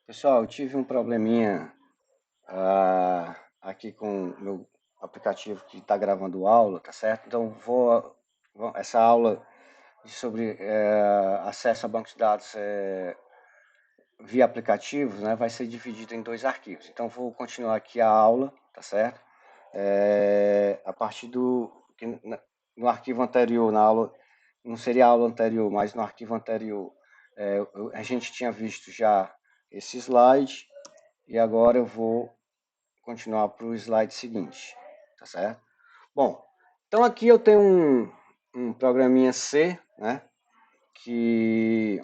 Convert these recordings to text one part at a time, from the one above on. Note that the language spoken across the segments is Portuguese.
Pessoal, eu tive um probleminha aqui com o meu aplicativo que está gravando aula, tá certo? Então essa aula sobre acesso a bancos de dados via aplicativos, né, vai ser dividida em dois arquivos. Então vou continuar aqui a aula, tá certo? A partir no arquivo anterior, na aula, não seria a aula anterior, mas no arquivo anterior, a gente tinha visto já esse slide. E agora eu vou continuar para o slide seguinte, tá certo? Bom, então aqui eu tenho um programinha C, né? Que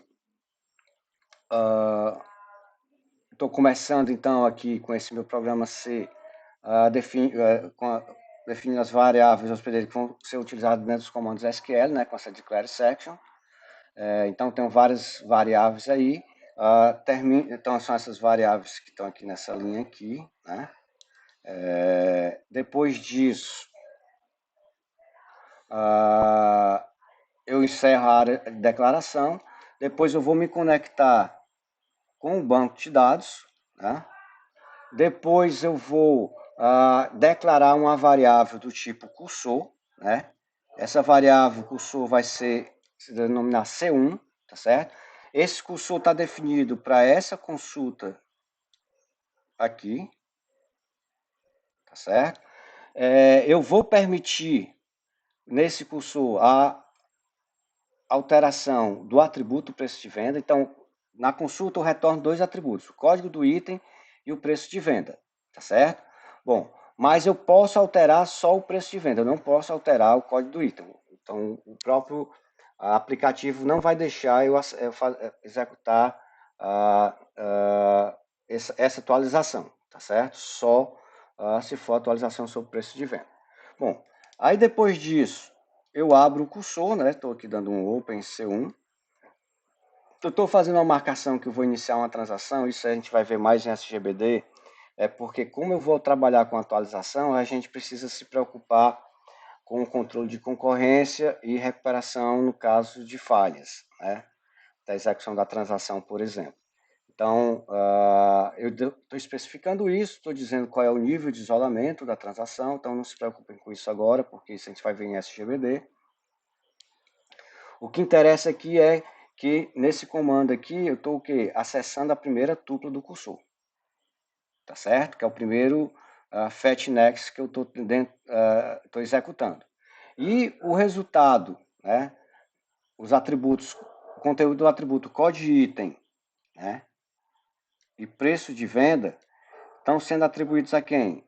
estou começando então aqui com esse meu programa C, definindo as variáveis hospedeiras que vão ser utilizadas dentro dos comandos SQL, né? Com essa declare section. Então tem várias variáveis aí. Então são essas variáveis que estão aqui nessa linha aqui, né? Depois disso, eu encerro a área de declaração. Depois eu vou me conectar com o banco de dados. Né? Depois eu vou declarar uma variável do tipo cursor. Né? Essa variável cursor vai se denominar C1, tá certo? Esse cursor está definido para essa consulta aqui, tá certo? Eu vou permitir nesse cursor a alteração do atributo preço de venda. Então, na consulta eu retorno dois atributos, o código do item e o preço de venda, tá certo? Bom, mas eu posso alterar só o preço de venda, eu não posso alterar o código do item. Então, o próprio aplicativo não vai deixar eu executar essa atualização, tá certo? Só se for atualização sobre o preço de venda. Bom, aí depois disso, eu abro o cursor, né? Estou aqui dando um Open C1. Eu estou fazendo uma marcação que eu vou iniciar uma transação, isso a gente vai ver mais em SGBD, porque como eu vou trabalhar com atualização, a gente precisa se preocupar com o controle de concorrência e recuperação no caso de falhas, né? Da execução da transação, por exemplo. Então, eu estou especificando isso, estou dizendo qual é o nível de isolamento da transação, então não se preocupem com isso agora, porque isso a gente vai ver em SGBD. O que interessa aqui é que nesse comando aqui eu estou o quê? Acessando a primeira tupla do cursor, tá certo? Que é o primeiro fetch next que eu estou executando. E o resultado, né? Os atributos, o conteúdo do atributo código item, né? E preço de venda estão sendo atribuídos a quem?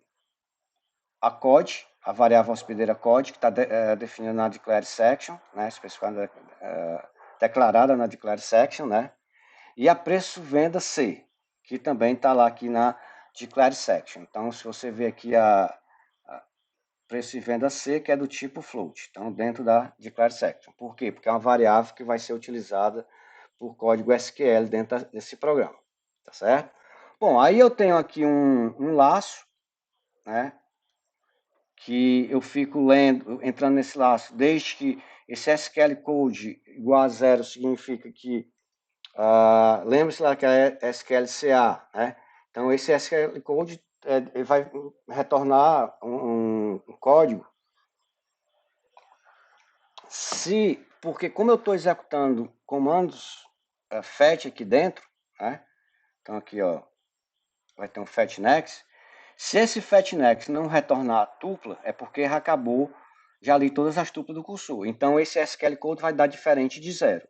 A COD, a variável hospedeira COD, que está definida na declare section, né? Especificada, declarada na declare section, né? E a preço venda C, que também está lá aqui na declare section. Então, se você ver aqui a preço de venda C, que é do tipo float, então dentro da declare section. Por quê? Porque é uma variável que vai ser utilizada por código SQL dentro desse programa, tá certo? Bom, aí eu tenho aqui um laço, né, que eu fico entrando nesse laço, desde que esse SQL code igual a zero significa que lembre-se lá que é SQLCA, né? Então esse SQL code ele vai retornar um código porque como eu estou executando comandos fetch aqui dentro, né? Então aqui ó, vai ter um fetch next. Se esse fetch next não retornar a tupla, é porque acabou já li todas as tuplas do cursor. Então esse SQL code vai dar diferente de zero.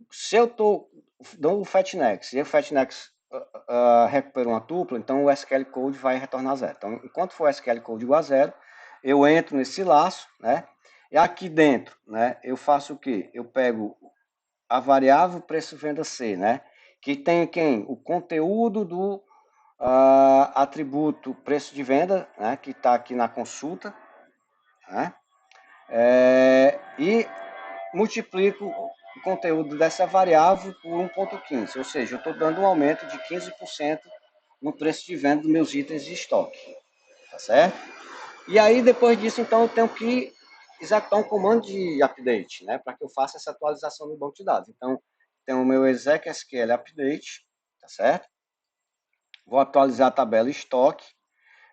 Se eu estou dando o fetchnext e o fetchnext recupera uma tupla, então o SQL code vai retornar zero. Então, enquanto for SQL code igual a zero, eu entro nesse laço, né? E aqui dentro, né, eu faço o quê? Eu pego a variável preço venda C, né? Que tem quem? O conteúdo do atributo preço de venda, né? Que está aqui na consulta, né? E multiplico o conteúdo dessa variável por 1,15, ou seja, eu estou dando um aumento de 15% no preço de venda dos meus itens de estoque, tá certo? E aí, depois disso, então, eu tenho que executar um comando de update, né, para que eu faça essa atualização no banco de dados. Então, tem o meu exec SQL update, tá certo? vou atualizar a tabela estoque,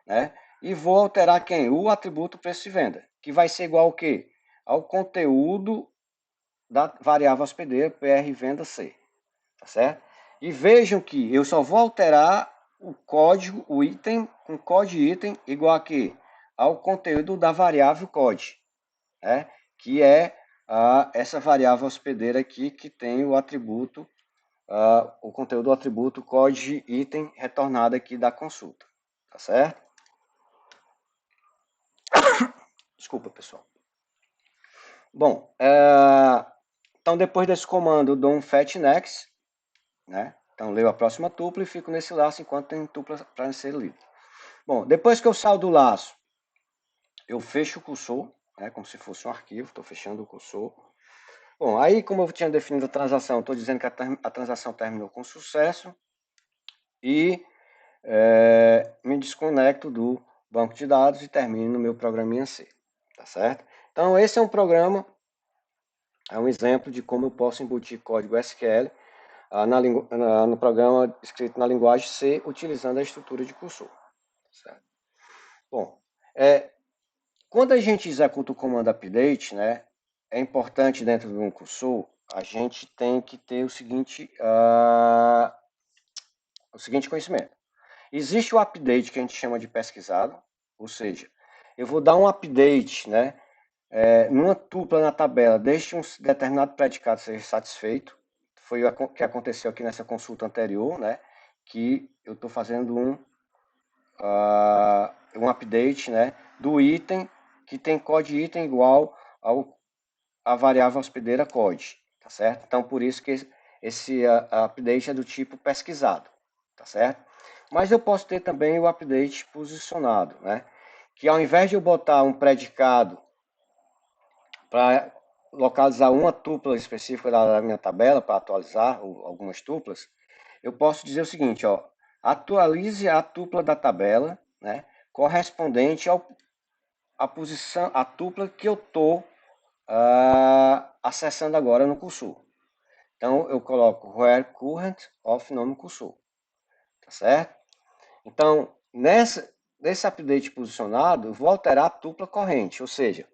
né? E vou alterar quem? O atributo preço de venda, que vai ser igual ao quê? Ao conteúdo da variável hospedeira PR venda C, tá certo? E vejam que eu só vou alterar o código, o item, com código item igual a quê? Ao conteúdo da variável code, né? Que é essa variável hospedeira aqui que tem o atributo, o conteúdo do atributo code item retornado aqui da consulta, tá certo? Desculpa, pessoal. Bom, então depois desse comando eu dou um fetch next, né? Então leio a próxima tupla e fico nesse laço enquanto tem tupla para ser lido. Bom, depois que eu saio do laço, eu fecho o cursor, né? Como se fosse um arquivo, estou fechando o cursor. Bom, aí como eu tinha definido a transação, estou dizendo que a transação terminou com sucesso e me desconecto do banco de dados e termino meu programinha C, tá certo? Então esse é um programa, é um exemplo de como eu posso embutir código SQL no programa escrito na linguagem C, utilizando a estrutura de cursor. Certo? Bom, quando a gente executa o comando update, né, é importante dentro de um cursor, a gente tem que ter o seguinte conhecimento. Existe o update que a gente chama de pesquisado, ou seja, eu vou dar um update, né, numa tupla na tabela, desde um determinado predicado seja satisfeito. Foi o que aconteceu aqui nessa consulta anterior, né, que eu estou fazendo um update, né, do item que tem código item igual à variável hospedeira code, tá certo? Então, por isso que esse update é do tipo pesquisado, tá certo? Mas eu posso ter também o update posicionado, né? Que ao invés de eu botar um predicado para localizar uma tupla específica da minha tabela, para atualizar algumas tuplas, eu posso dizer o seguinte, ó, atualize a tupla da tabela, né, correspondente à posição, à tupla que eu estou acessando agora no cursor. Então, eu coloco where current of nome cursor, tá certo? Então, nesse update posicionado, eu vou alterar a tupla corrente, ou seja,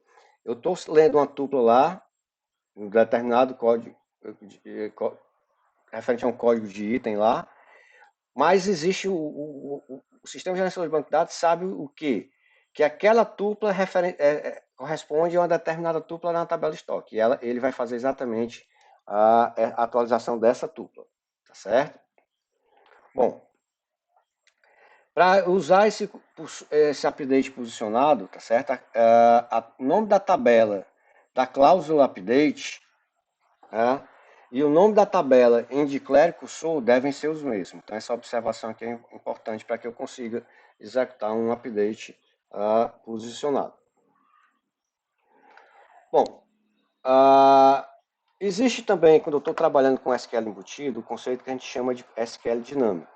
eu estou lendo uma tupla lá, um determinado código, referente a um código de item lá, mas existe o sistema de gerenciador de banco de dados sabe o quê? Que aquela tupla corresponde a uma determinada tupla na tabela estoque. E ele vai fazer exatamente a atualização dessa tupla, tá certo? Bom, para usar esse update posicionado, tá certo? O nome da tabela da cláusula update, né, e o nome da tabela em declare cursor devem ser os mesmos. Então essa observação aqui é importante para que eu consiga executar um update posicionado. Bom, existe também, quando eu estou trabalhando com SQL embutido, o conceito que a gente chama de SQL dinâmico.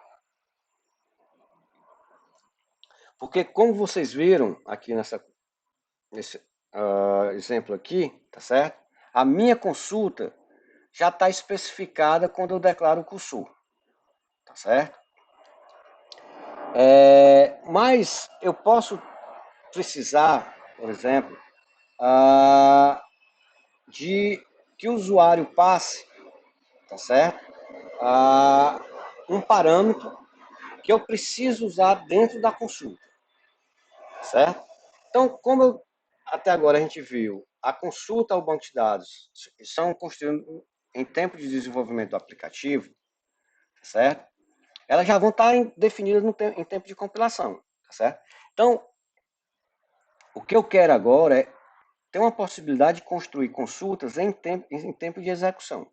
Porque como vocês viram aqui nesse exemplo aqui, tá certo? A minha consulta já está especificada quando eu declaro o cursor, tá certo? Mas eu posso precisar, por exemplo, de que o usuário passe, tá certo? Um parâmetro que eu preciso usar dentro da consulta, certo? Então, como até agora a gente viu, a consulta ao banco de dados são construídas em tempo de desenvolvimento do aplicativo, certo? Elas já vão estar definidas em tempo de compilação, tá certo? Então, o que eu quero agora é ter uma possibilidade de construir consultas em tempo de execução,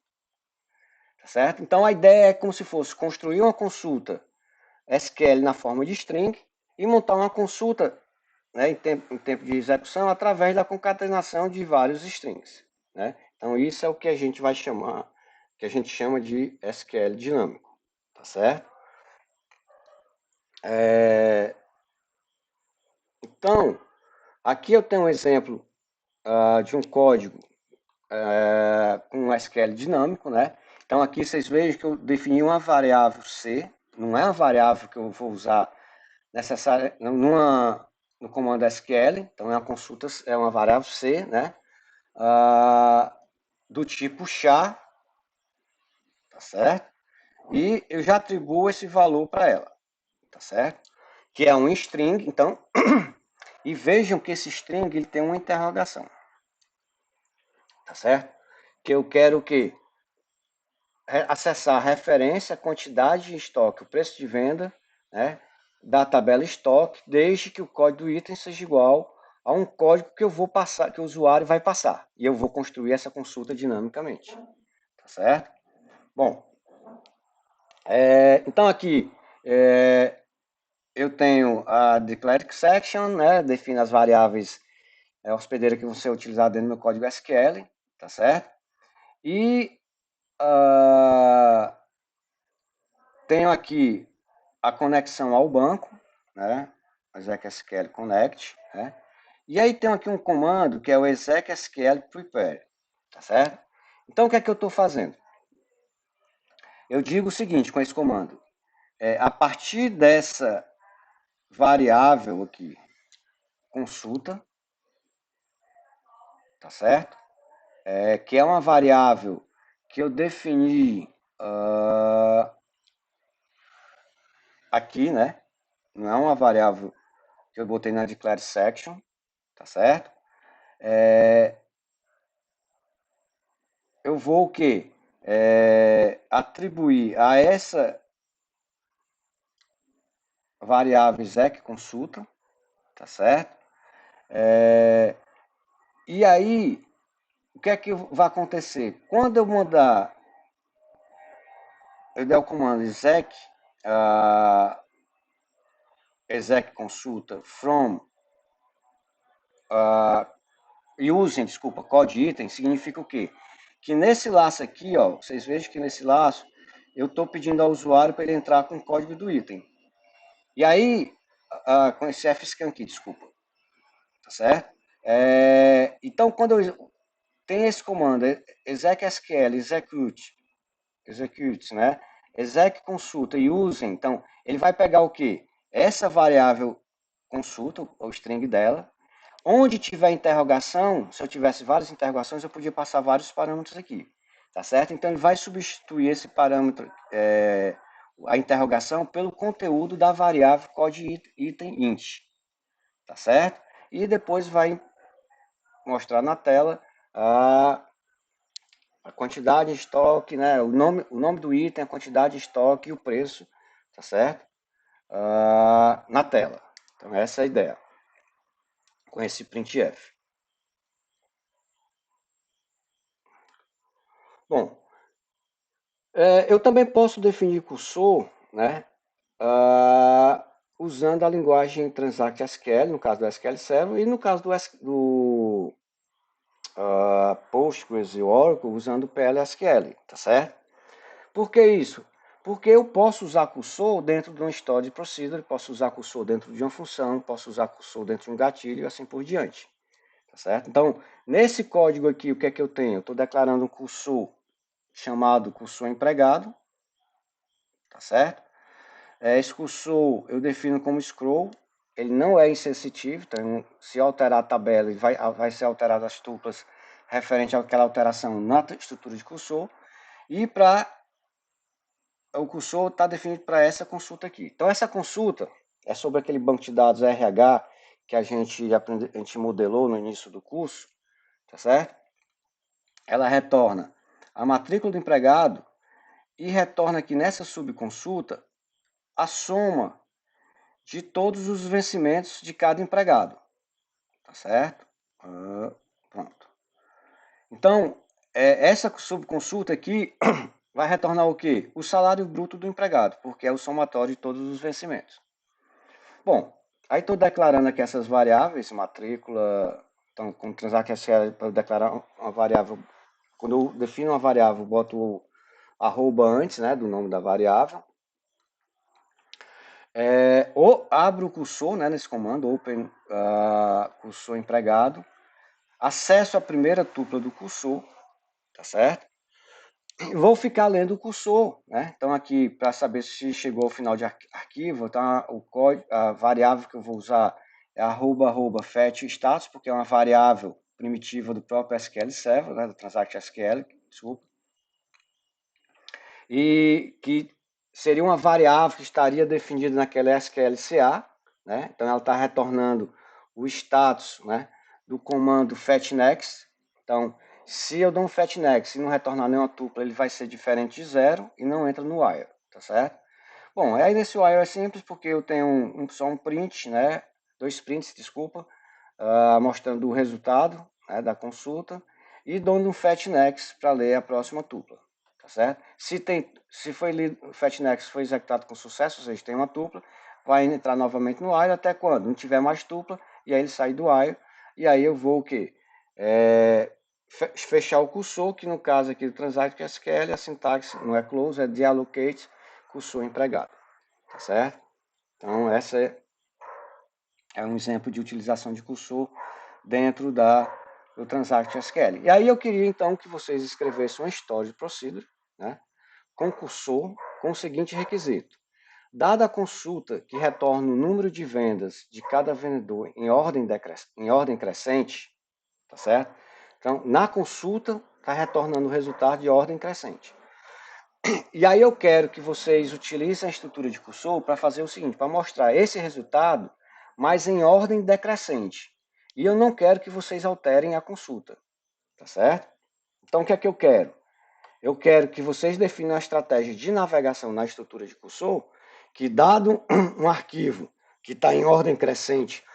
tá certo? Então, a ideia é como se fosse construir uma consulta SQL na forma de string e montar uma consulta, né, em tempo de execução através da concatenação de vários strings, né? Então, isso é o que a gente vai chamar, que a gente chama de SQL dinâmico, tá certo? Então, aqui eu tenho um exemplo de um código com SQL dinâmico, né? Então aqui vocês vejam que eu defini uma variável C, não é uma variável que eu vou usar necessária no comando SQL, então é uma consulta, é uma variável C, né? Do tipo char, tá certo? E eu já atribuo esse valor para ela, tá certo? Que é um string, então, e vejam que esse string ele tem uma interrogação, tá certo? Que eu quero o quê? Acessar a referência, a quantidade de estoque, o preço de venda, né, da tabela estoque, desde que o código do item seja igual a um código que eu vou passar, que o usuário vai passar. E eu vou construir essa consulta dinamicamente, tá certo? Bom, então aqui eu tenho a declare section, né, define as variáveis hospedeiras que vão ser utilizadas dentro do meu código SQL, tá certo? E tenho aqui a conexão ao banco, né? exec_sql connect, né? E aí tem aqui um comando que é o exec_sql prepare, tá certo? Então o que é que eu estou fazendo? Eu digo o seguinte com esse comando: a partir dessa variável aqui, consulta, tá certo? Que é uma variável que eu defini aqui, né? Não é uma variável que eu botei na declare section, tá certo? Eu vou o quê? Atribuir a essa variável exec consulta, tá certo? E aí, o que é que vai acontecer? Quando eu mandar, eu der o comando exec consulta from using, desculpa, code item, significa o quê? Que nesse laço aqui, ó, vocês vejam que nesse laço eu estou pedindo ao usuário para ele entrar com o código do item. E aí, com esse fscan aqui, desculpa, tá certo? Então, quando eu tenho esse comando, exec_sql, execute, né? Exec consulta e usem, então, ele vai pegar o quê? Essa variável consulta, o string dela. Onde tiver interrogação, se eu tivesse várias interrogações, eu podia passar vários parâmetros aqui, tá certo? Então, ele vai substituir esse parâmetro, a interrogação, pelo conteúdo da variável code item int, tá certo? E depois vai mostrar na tela a quantidade de estoque, né? O nome do item, a quantidade de estoque e o preço, tá certo? Na tela. Então, essa é a ideia com esse printf. Bom, eu também posso definir cursor, né? Usando a linguagem Transact SQL, no caso do SQL Server, e no caso do Postgres e Oracle, usando o PLSQL, tá certo? Por que isso? Porque eu posso usar cursor dentro de uma storage procedure, posso usar cursor dentro de uma função, posso usar cursor dentro de um gatilho e assim por diante, tá certo? Então, nesse código aqui, o que é que eu tenho? Eu estou declarando um cursor chamado cursor empregado, tá certo? Esse cursor eu defino como scroll, ele não é insensitivo, então se alterar a tabela, vai ser alterado as tuplas referente àquela alteração na estrutura de cursor, e o cursor está definido para essa consulta aqui. Então essa consulta é sobre aquele banco de dados RH que a gente modelou no início do curso, tá certo? Ela retorna a matrícula do empregado e retorna aqui nessa subconsulta a soma de todos os vencimentos de cada empregado, tá certo? Pronto. Então, essa subconsulta aqui vai retornar o quê? O salário bruto do empregado, porque é o somatório de todos os vencimentos. Bom, aí estou declarando aqui essas variáveis, matrícula, então, com Transact SQL, para declarar uma variável, quando eu defino uma variável, boto o arroba antes, né, do nome da variável. Ou abro o cursor, né, nesse comando, open cursor empregado, acesso a primeira tupla do cursor, tá certo? Vou ficar lendo o cursor, né? Então aqui, para saber se chegou ao final de arquivo, tá? O código, a variável que eu vou usar é @fetch_status, porque é uma variável primitiva do próprio SQL Server, né? Do Transact SQL, desculpa. E que seria uma variável que estaria definida naquela SQLCA, né? Então ela está retornando o status, né, do comando fetchNext. Então, se eu dou um fetchNext e não retornar nenhuma tupla, ele vai ser diferente de zero e não entra no while, tá certo? Bom, aí nesse while é simples porque eu tenho só um print, né, dois prints, desculpa, mostrando o resultado, né, da consulta e dando um fetchNext para ler a próxima tupla. Tá certo? Se foi lido, o fetchNext foi executado com sucesso, ou seja, tem uma tupla, vai entrar novamente no while até quando não tiver mais tupla, e aí ele sai do while, e aí eu vou o quê? Fechar o cursor, que no caso aqui do Transact SQL, a sintaxe não é close, é deallocate cursor empregado. Tá certo? Então, essa é um exemplo de utilização de cursor dentro do Transact SQL. E aí eu queria então que vocês escrevessem uma storage procedure, né, com cursor, com o seguinte requisito: dada a consulta que retorna o número de vendas de cada vendedor em ordem crescente, tá certo? Então, na consulta, está retornando o resultado de ordem crescente. E aí eu quero que vocês utilizem a estrutura de cursor para fazer o seguinte, para mostrar esse resultado, mas em ordem decrescente. E eu não quero que vocês alterem a consulta, tá certo? Então, o que é que eu quero? Eu quero que vocês definam a estratégia de navegação na estrutura de cursor, que dado um arquivo que está em ordem crescente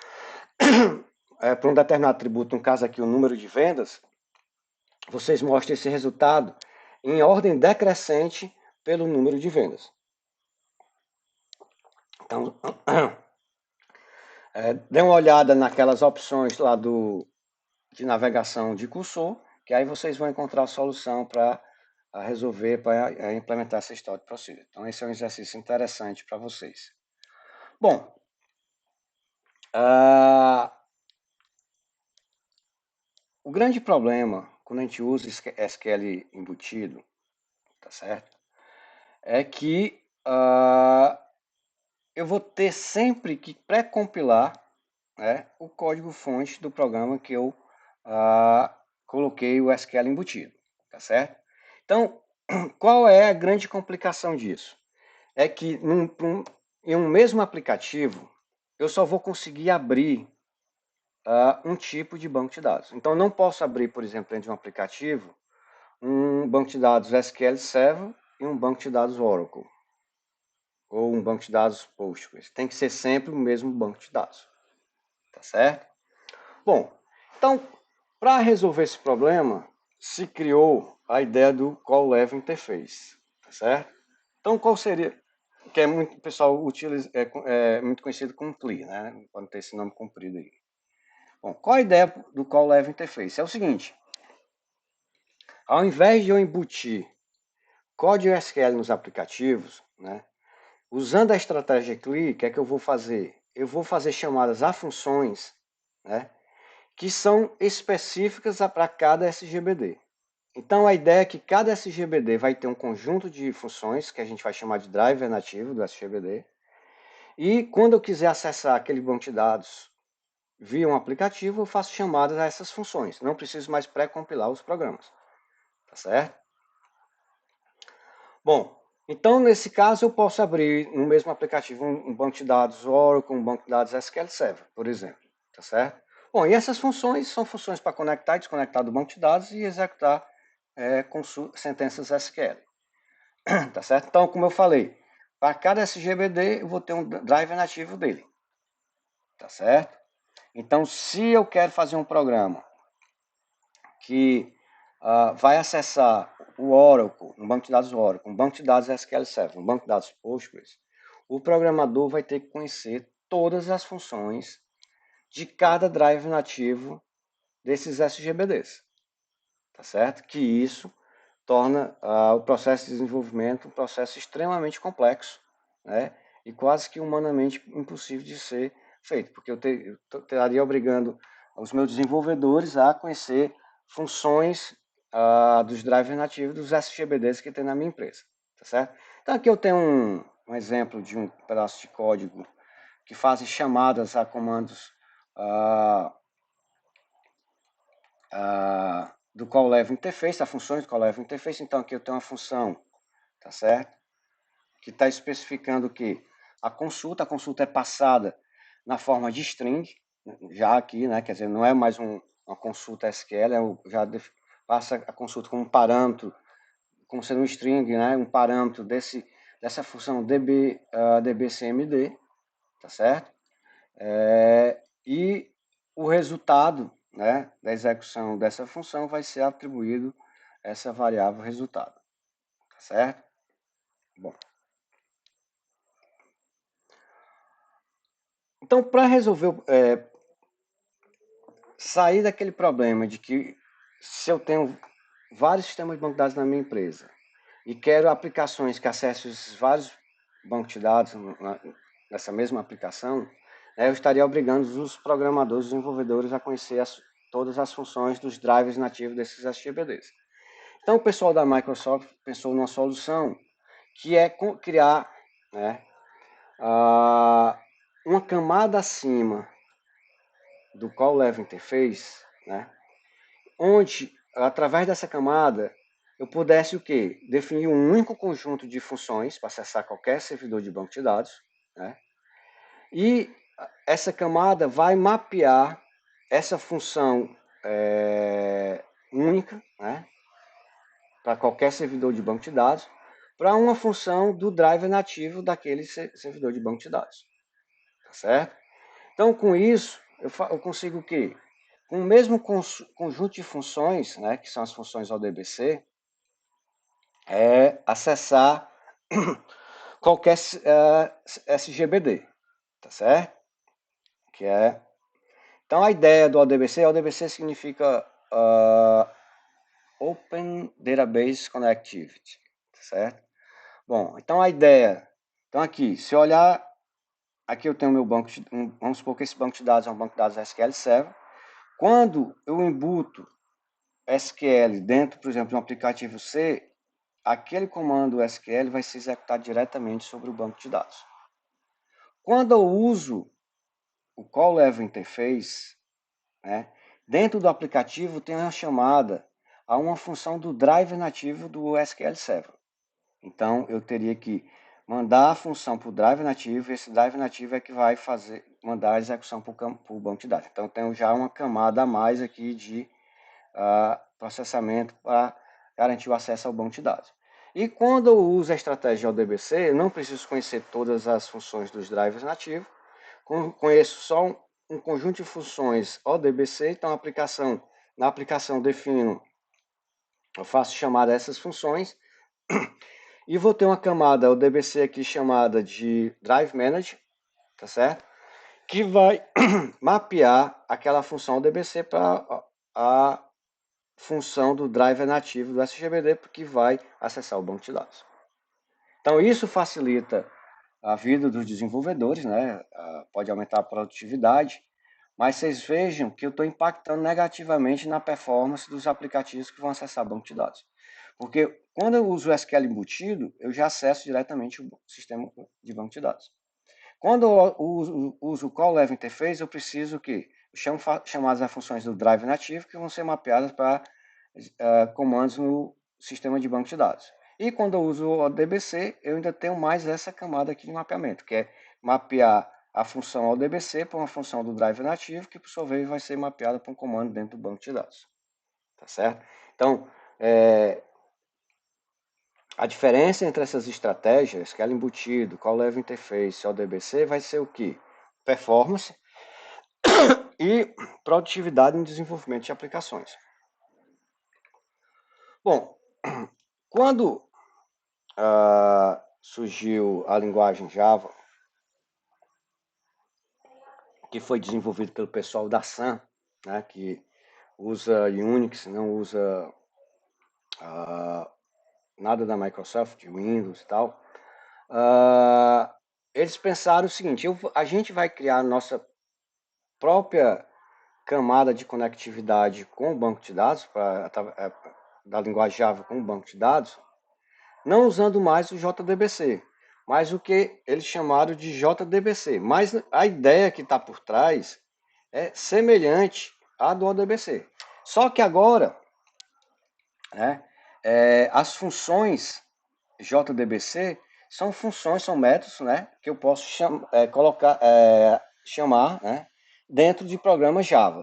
para um determinado atributo, no caso aqui o número de vendas, vocês mostrem esse resultado em ordem decrescente pelo número de vendas. Então, dê uma olhada naquelas opções lá de navegação de cursor, que aí vocês vão encontrar a solução para resolver, para implementar essa história de procedure. Então, esse é um exercício interessante para vocês. Bom, o grande problema quando a gente usa SQL embutido, tá certo? É que eu vou ter sempre que pré-compilar, né, o código-fonte do programa que eu coloquei o SQL embutido, tá certo? Então, qual é a grande complicação disso? É que em um mesmo aplicativo, eu só vou conseguir abrir um tipo de banco de dados. Então, não posso abrir, por exemplo, dentro de um aplicativo, um banco de dados SQL Server e um banco de dados Oracle, ou um banco de dados Postgres. Tem que ser sempre o mesmo banco de dados, tá certo? Bom, então, para resolver esse problema, se criou a ideia do Call Level Interface, tá certo? Então, qual seria, que é muito, o pessoal utiliza, é muito conhecido como CLI, né? Pode ter esse nome comprido aí. Bom, qual a ideia do Call Level Interface? É o seguinte, ao invés de eu embutir código SQL nos aplicativos, né, usando a estratégia CLI, o que é que eu vou fazer? Eu vou fazer chamadas a funções, né, que são específicas para cada SGBD. Então, a ideia é que cada SGBD vai ter um conjunto de funções, que a gente vai chamar de driver nativo do SGBD, e quando eu quiser acessar aquele banco de dados via um aplicativo, eu faço chamadas a essas funções. Não preciso mais pré-compilar os programas. Tá certo? Bom, então nesse caso eu posso abrir no mesmo aplicativo um banco de dados Oracle, um banco de dados SQL Server, por exemplo. Tá certo? Bom, e essas funções são funções para conectar e desconectar do banco de dados e executar sentenças SQL. Tá certo? Então, como eu falei, para cada SGBD eu vou ter um driver nativo dele. Tá certo? Então, se eu quero fazer um programa que vai acessar o Oracle, um banco de dados Oracle, um banco de dados SQL Server, um banco de dados Postgres, o programador vai ter que conhecer todas as funções de cada drive nativo desses SGBDs, tá certo? Que isso torna o processo de desenvolvimento um processo extremamente complexo, né? E quase que humanamente impossível de ser feito, porque eu estaria obrigando os meus desenvolvedores a conhecer funções dos drivers nativos dos SGBDs que tem na minha empresa, tá certo? Então aqui eu tenho um exemplo de um pedaço de código que fazem chamadas a comandos do call level interface, a funções do call level interface. Então aqui eu tenho uma função, tá certo? Que está especificando que a consulta é passada na forma de string, já aqui, né? Quer dizer, não é mais uma consulta SQL, já passa a consulta como um parâmetro, como sendo um string, né? Um parâmetro dessa função dbcmd, tá certo? E o resultado, né, da execução dessa função vai ser atribuído a essa variável resultado, tá certo? Bom. Então, para resolver, sair daquele problema de que se eu tenho vários sistemas de banco de dados na minha empresa e quero aplicações que acessem esses vários bancos de dados nessa mesma aplicação, eu estaria obrigando os programadores, os desenvolvedores a conhecer todas as funções dos drivers nativos desses SGBDs. Então, o pessoal da Microsoft pensou numa solução que é criar, né, uma camada acima do Call Level Interface, né, onde, através dessa camada, eu pudesse o quê? Definir um único conjunto de funções para acessar qualquer servidor de banco de dados, né, e essa camada vai mapear essa função única, né, para qualquer servidor de banco de dados, para uma função do driver nativo daquele servidor de banco de dados. Tá certo? Então, com isso, eu consigo o quê? Com o mesmo conjunto de funções, né, que são as funções ODBC, acessar qualquer SGBD, tá certo? Então, a ideia do ODBC significa Open Database Connectivity, tá certo? Bom, então a ideia, então aqui, se eu olhar, aqui eu tenho meu banco, vamos supor que esse banco de dados é um banco de dados SQL Server. Quando eu embuto SQL dentro, por exemplo, de um aplicativo C, aquele comando SQL vai ser executado diretamente sobre o banco de dados. Quando eu uso o Call Level Interface, né, dentro do aplicativo tem uma chamada a uma função do driver nativo do SQL Server. Então, eu teria que mandar a função para o driver nativo, e esse driver nativo é que vai mandar a execução para o banco de dados. Então, eu tenho já uma camada a mais aqui de processamento para garantir o acesso ao banco de dados. E quando eu uso a estratégia ODBC, eu não preciso conhecer todas as funções dos drivers nativos, conheço só um conjunto de funções ODBC, então na aplicação defino, eu faço chamada a essas funções, e vou ter uma camada ODBC aqui chamada de Drive Manager, tá certo? Que vai mapear aquela função ODBC para a função do driver nativo do SGBD, porque vai acessar o banco de dados. Então, isso facilita a vida dos desenvolvedores, né? Pode aumentar a produtividade, mas vocês vejam que eu estou impactando negativamente na performance dos aplicativos que vão acessar o banco de dados. Porque quando eu uso o SQL embutido, eu já acesso diretamente o sistema de banco de dados. Quando eu uso o Call Level Interface, eu preciso que chamadas as funções do drive nativo que vão ser mapeadas para comandos no sistema de banco de dados. E quando eu uso o ODBC, eu ainda tenho mais essa camada aqui de mapeamento, que é mapear a função ODBC para uma função do drive nativo, que por sua vez vai ser mapeada para um comando dentro do banco de dados. Tá certo? Então, a diferença entre essas estratégias, que é embutido, Call Level Interface, ODBC, vai ser o que? Performance e produtividade no desenvolvimento de aplicações. Bom, quando surgiu a linguagem Java, que foi desenvolvido pelo pessoal da Sun, né, que usa Unix, não usa nada da Microsoft, Windows e tal, eles pensaram o seguinte: a gente vai criar a nossa própria camada de conectividade com o banco de dados da linguagem Java com o banco de dados, não usando mais o JDBC, mas o que eles chamaram de JDBC. Mas a ideia que está por trás é semelhante à do ODBC. Só que agora, né, as funções JDBC são funções, são métodos, né, que eu posso chamar, né, dentro de programas Java.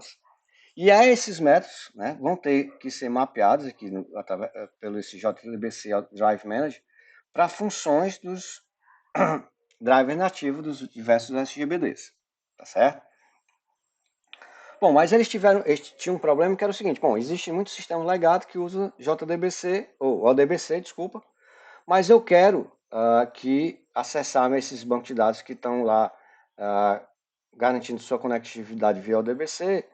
E aí esses métodos, né, vão ter que ser mapeados aqui pelo esse JDBC Drive Manager para funções dos drivers nativos dos diversos SGBDs, tá certo? Bom, mas eles tinham um problema que era o seguinte, bom, existe muitos sistemas legados que usam JDBC, ou ODBC, desculpa, mas eu quero que acessar esses bancos de dados que estão lá garantindo sua conectividade via ODBC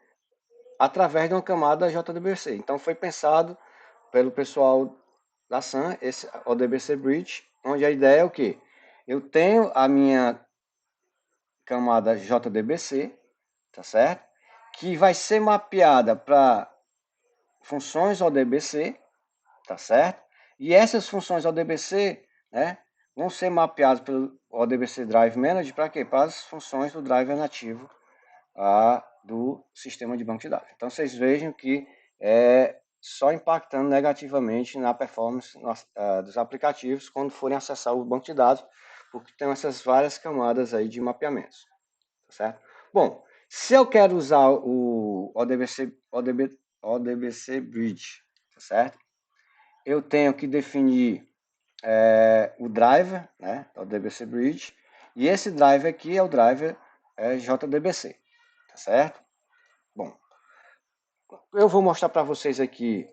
através de uma camada JDBC. Então foi pensado pelo pessoal da Sun esse ODBC Bridge, onde a ideia é o quê? Eu tenho a minha camada JDBC, tá certo? Que vai ser mapeada para funções ODBC, tá certo? E essas funções ODBC, né, vão ser mapeadas pelo ODBC Drive Manager para quê? Para as funções do driver nativo do sistema de banco de dados. Então vocês vejam que é só impactando negativamente na performance dos aplicativos quando forem acessar o banco de dados, porque tem essas várias camadas aí de mapeamentos, tá certo? Bom, se eu quero usar o ODBC Bridge, tá certo? Eu tenho que definir o driver, né, o DBC Bridge, e esse driver aqui é o driver JDBC, tá certo? Bom, eu vou mostrar para vocês aqui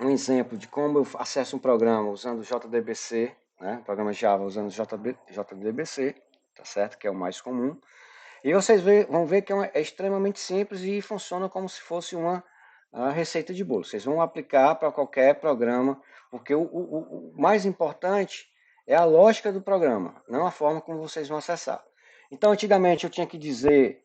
um exemplo de como eu acesso um programa usando JDBC, né, programa Java usando JDBC, tá certo? Que é o mais comum. E vocês vão ver que é extremamente simples e funciona como se fosse uma receita de bolo. Vocês vão aplicar para qualquer programa, porque o mais importante é a lógica do programa, não a forma como vocês vão acessar. Então, antigamente eu tinha que dizer,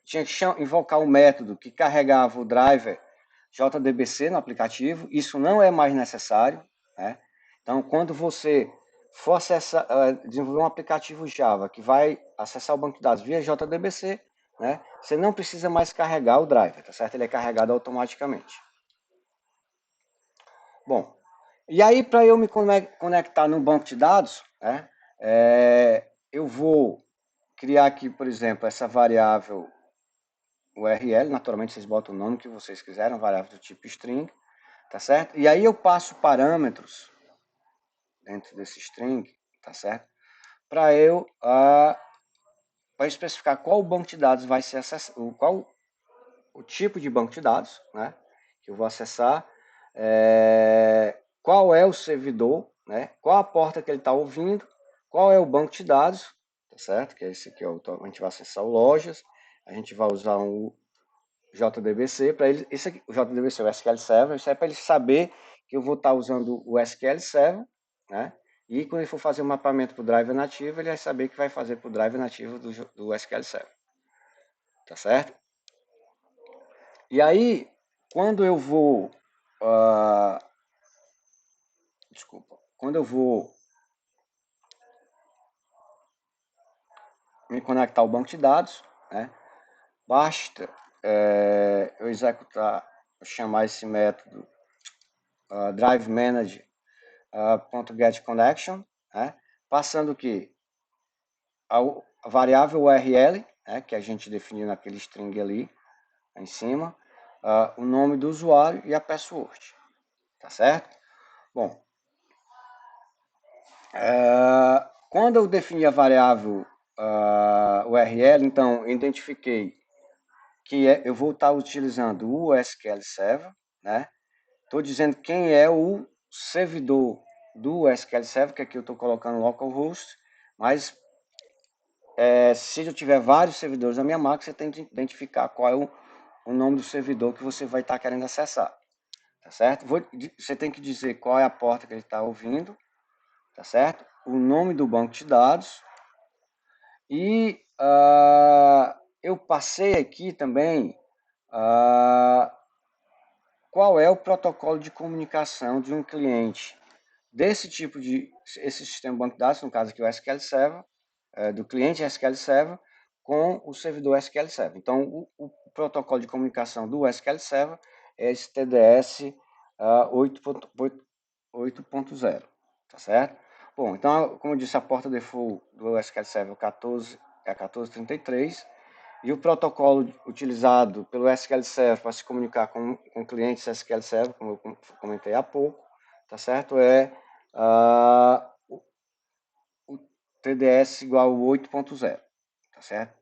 tinha que invocar um método que carregava o driver JDBC no aplicativo. Isso não é mais necessário, né? Então, quando você for desenvolver um aplicativo Java que vai acessar o banco de dados via JDBC, né, você não precisa mais carregar o driver, tá certo? Ele é carregado automaticamente. Bom, e aí para eu me conectar no banco de dados, né, eu vou criar aqui, por exemplo, essa variável URL, naturalmente vocês botam o nome que vocês quiserem, variável do tipo string, tá certo? E aí eu passo parâmetros dentro desse string, tá certo? Para eu para especificar qual banco de dados vai ser acessado, qual o tipo de banco de dados, né, que eu vou acessar, qual é o servidor, né, qual a porta que ele está ouvindo, qual é o banco de dados, tá certo? Que é esse aqui, ó, a gente vai acessar o lojas, a gente vai usar um JDBC para ele, esse aqui, o JDBC é o SQL Server, isso é para ele saber que eu vou estar usando o SQL Server, né? E quando ele for fazer o mapeamento para o driver nativo, ele vai saber que vai fazer para o driver nativo do SQL Server. Tá certo? E aí, quando eu vou... Quando eu vou me conectar ao banco de dados, né? Basta eu executar, chamar esse método drive manager .getConnection, né? Passando o que? A variável URL, né, que a gente definiu naquele string ali, em cima, o nome do usuário e a password, tá certo? Bom, quando eu defini a variável URL, então eu identifiquei que eu vou estar utilizando o SQL Server, né? Estou dizendo quem é o servidor do SQL Server, que aqui eu estou colocando localhost, mas se eu tiver vários servidores na minha máquina, você tem que identificar qual é o nome do servidor que você vai estar querendo acessar, tá certo? Você tem que dizer qual é a porta que ele está ouvindo, tá certo? O nome do banco de dados e eu passei aqui também qual é o protocolo de comunicação de um cliente desse tipo esse sistema banco de dados, no caso aqui o SQL Server, do cliente SQL Server com o servidor SQL Server. Então, o protocolo de comunicação do SQL Server é esse TDS 8.0, tá certo? Bom, então, como eu disse, a porta default do SQL Server 14 é a 1433, e o protocolo utilizado pelo SQL Server para se comunicar com clientes SQL Server, como eu comentei há pouco, tá certo? É o TDS igual ao 8.0, tá certo?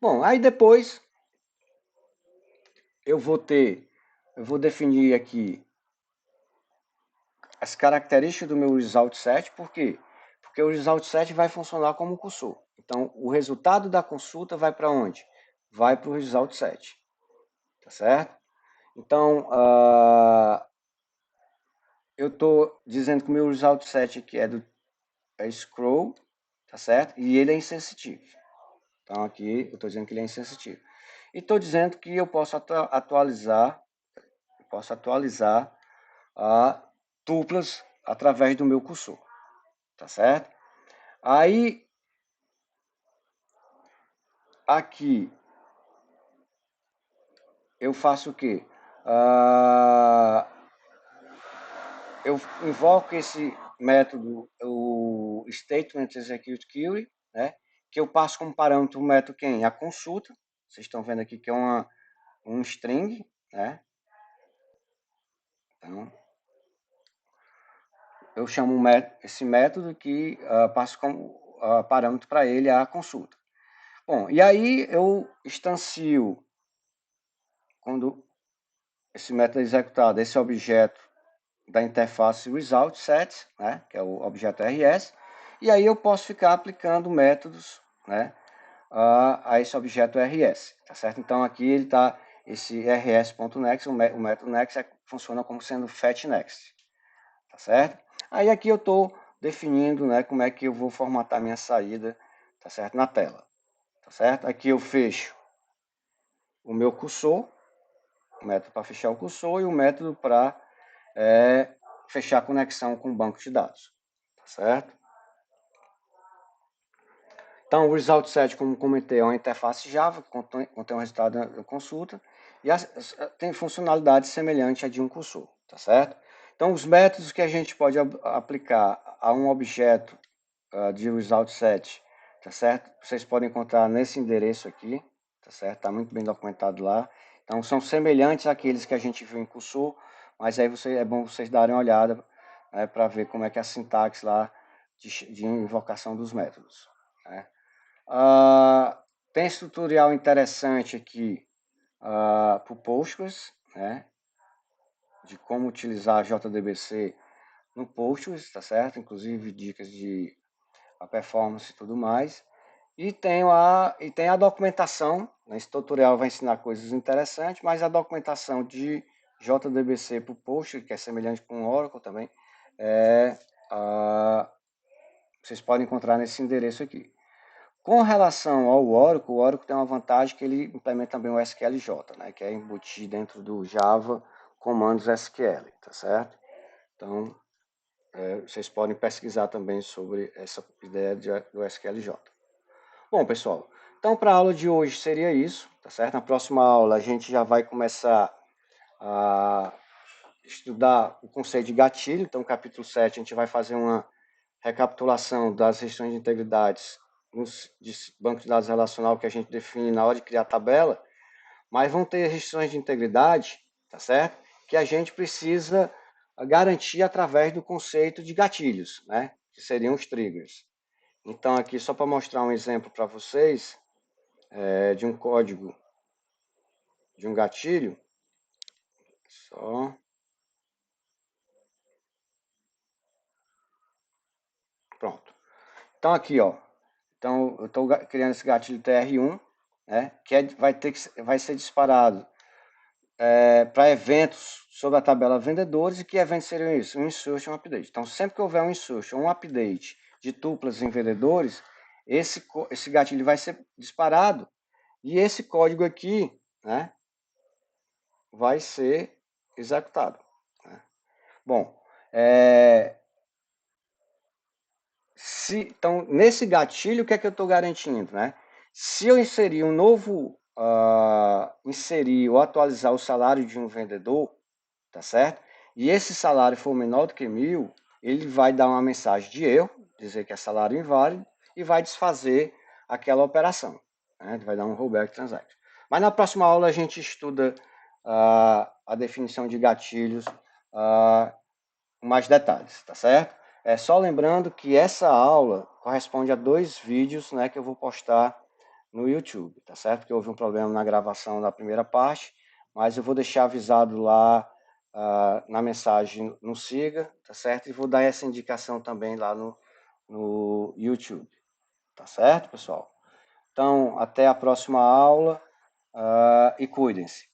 Bom, aí depois eu vou definir aqui as características do meu result set, por quê? Porque o result set vai funcionar como cursor. Então, o resultado da consulta vai para onde? Vai para o result set, tá certo? Então, eu estou dizendo que o meu result set aqui é scroll, tá certo? E ele é insensitivo. Então, aqui eu estou dizendo que ele é insensitivo. E estou dizendo que eu posso atualizar tuplas através do meu cursor, tá certo? Aí, aqui, eu faço o quê? Eu invoco esse método, o Statement Execute Query, né? Que eu passo como parâmetro o método quem? A consulta. Vocês estão vendo aqui que é um string, né? Então, eu chamo esse método que passo como parâmetro para ele a consulta. Bom, e aí eu instancio, quando esse método é executado, esse objeto da interface result set, né, que é o objeto RS, e aí eu posso ficar aplicando métodos, né, a esse objeto RS, tá certo? Então aqui ele está, esse rs.next, o método next funciona como sendo fetchNext, tá certo? Aí aqui eu estou definindo, né, como é que eu vou formatar minha saída, tá certo? Na tela, tá certo? Aqui eu fecho o meu cursor, o método para fechar o cursor e o método para fechar a conexão com o banco de dados, tá certo? Então, o Result Set, como comentei, é uma interface Java, que contém um resultado da consulta, e tem funcionalidade semelhante à de um cursor, tá certo? Então, os métodos que a gente pode aplicar a um objeto de Result Set, tá certo? Vocês podem encontrar nesse endereço aqui, tá certo? Está muito bem documentado lá. Então, são semelhantes àqueles que a gente viu em cursor, mas aí é bom vocês darem uma olhada para ver como é que é a sintaxe lá de invocação dos métodos, né? Tem esse tutorial interessante aqui para o Postgres, né? De como utilizar a JDBC no Postgres, tá certo? Inclusive dicas de a performance e tudo mais. E tem a documentação, né? Esse tutorial vai ensinar coisas interessantes, mas a documentação de JDBC para o Postgres, que é semelhante com o Oracle também, vocês podem encontrar nesse endereço aqui. Com relação ao Oracle, o Oracle tem uma vantagem que ele implementa também o SQLJ, né, que é embutido dentro do Java comandos SQL, tá certo? Então, vocês podem pesquisar também sobre essa ideia do SQLJ. Bom, pessoal, então para a aula de hoje seria isso, tá certo? Na próxima aula a gente já vai começar a estudar o conceito de gatilho, então capítulo 7 a gente vai fazer uma recapitulação das restrições de integridades nos bancos de dados relacional que a gente define na hora de criar a tabela, mas vão ter restrições de integridade, tá certo? Que a gente precisa garantir através do conceito de gatilhos, né? Que seriam os triggers. Então, aqui, só para mostrar um exemplo para vocês de um código de um gatilho, só. Pronto. Então, aqui, ó. Então, eu estou criando esse gatilho TR1, né? Que vai ser disparado para eventos sobre a tabela vendedores. E que eventos seriam isso? Um insert e um update. Então, sempre que houver um insert ou um update de tuplas em vendedores, esse gatilho vai ser disparado E esse código aqui, né, vai ser executado, né? Bom, então, nesse gatilho, o que é que eu estou garantindo, né? Se eu inserir um novo, inserir ou atualizar o salário de um vendedor, tá certo? E esse salário for menor do que 1.000, ele vai dar uma mensagem de erro, dizer que é salário inválido, e vai desfazer aquela operação, né? Ele vai dar um rollback transaction. Mas na próxima aula a gente estuda a definição de gatilhos com mais detalhes, tá certo? É só lembrando que essa aula corresponde a 2 vídeos, né, que eu vou postar no YouTube, tá certo? Porque houve um problema na gravação da primeira parte, mas eu vou deixar avisado lá na mensagem no Siga, tá certo? E vou dar essa indicação também lá no YouTube, tá certo, pessoal? Então, até a próxima aula e cuidem-se.